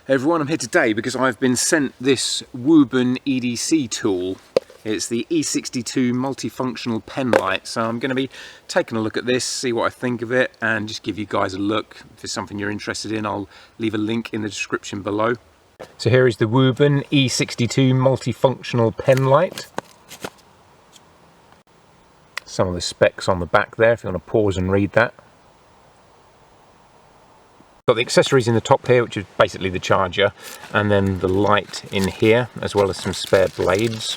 Hey everyone, I'm here today because I've been sent this Wuben EDC tool. It's the E62 multifunctional Penlight, so I'm going to be taking a look at this, see what I think of it, and just give you guys a look. If it's something you're interested in, I'll leave a link in the description below. So here is the Wuben E62 multifunctional Penlight. Some of the specs on the back there, if you want to pause and read that. Got the accessories in the top here, which is basically the charger, and then the light in here, as well as some spare blades.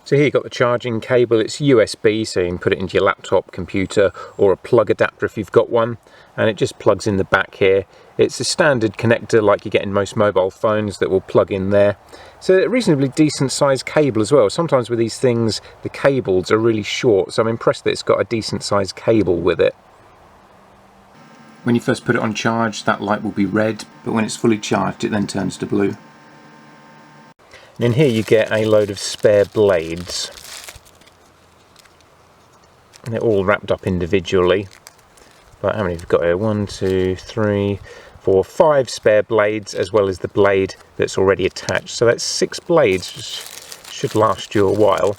So here you've got the charging cable. It's USB, so you can put it into your laptop, computer, or a plug adapter if you've got one, and it just plugs in the back here. It's a standard connector like you get in most mobile phones that will plug in there. So a reasonably decent sized cable as well. Sometimes with these things the cables are really short, so I'm impressed that it's got a decent sized cable with it. When you first put it on charge, that light will be red, but when it's fully charged it then turns to blue. And in here you get a load of spare blades, and they're all wrapped up individually. But how many have we got here? 1, 2, 3, 4, 5 spare blades, as well as the blade that's already attached. So that's 6 blades, which should last you a while.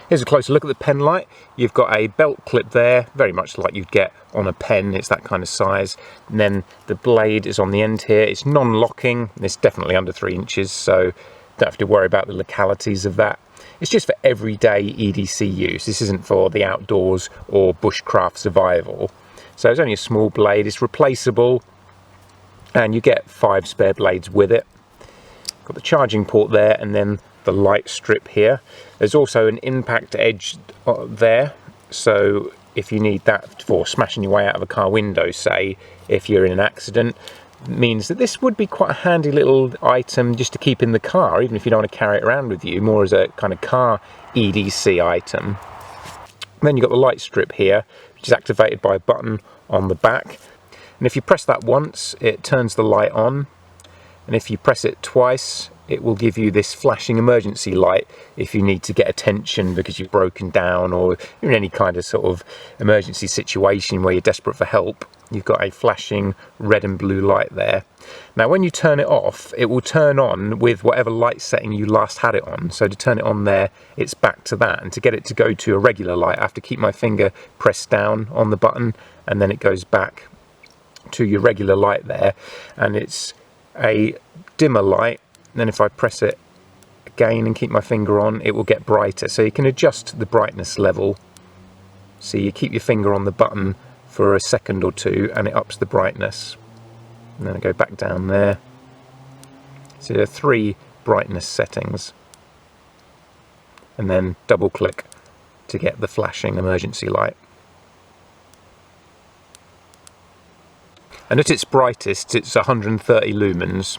Here's a closer look at the Penlight. You've got a belt clip there, very much like you'd get on a pen. It's that kind of size. And then the blade is on the end here. It's non-locking. It's definitely under 3 inches, so don't have to worry about the localities of that. It's just for everyday EDC use. This isn't for the outdoors or bushcraft survival. So it's only a small blade. It's replaceable, and you get 5 spare blades with it. Got the charging port there, and then the light strip here. There's also an impact edge there, so if you need that for smashing your way out of a car window, say, if you're in an accident, means that this would be quite a handy little item just to keep in the car, even if you don't want to carry it around with you, more as a kind of car EDC item. And then you've got the light strip here, which is activated by a button on the back, and if you press that once it turns the light on, and if you press it twice it will give you this flashing emergency light if you need to get attention because you've broken down, or you're in any kind of sort of emergency situation where you're desperate for help. You've got a flashing red and blue light there. Now when you turn it off, it will turn on with whatever light setting you last had it on. So to turn it on there, it's back to that, and to get it to go to a regular light I have to keep my finger pressed down on the button, and then it goes back to your regular light there, and it's a dimmer light. And then if I press it again and keep my finger on, it will get brighter. So you can adjust the brightness level. So you keep your finger on the button for a second or two and it ups the brightness. And then I go back down there. So there are 3 brightness settings. And then double click to get the flashing emergency light. And at its brightest it's 130 lumens.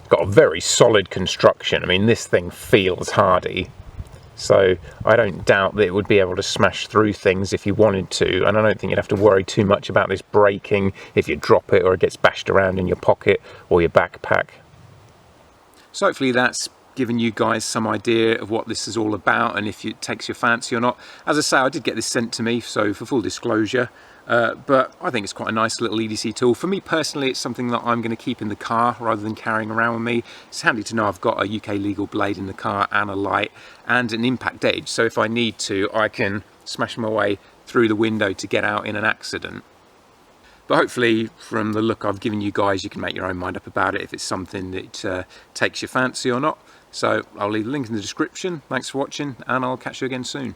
Got a very solid construction. I mean, this thing feels hardy, so I don't doubt that it would be able to smash through things if you wanted to, and I don't think you'd have to worry too much about this breaking if you drop it or it gets bashed around in your pocket or your backpack. So hopefully that's given you guys some idea of what this is all about and if it takes your fancy or not. As I say, I did get this sent to me, so for full disclosure, but I think it's quite a nice little EDC tool. For me personally, it's something that I'm going to keep in the car rather than carrying around with me. It's handy to know I've got a UK legal blade in the car and a light and an impact edge, so if I need to I can smash my way through the window to get out in an accident. But hopefully from the look I've given you guys you can make your own mind up about it if it's something that takes your fancy or not. So I'll leave the link in the description. Thanks for watching, and I'll catch you again soon.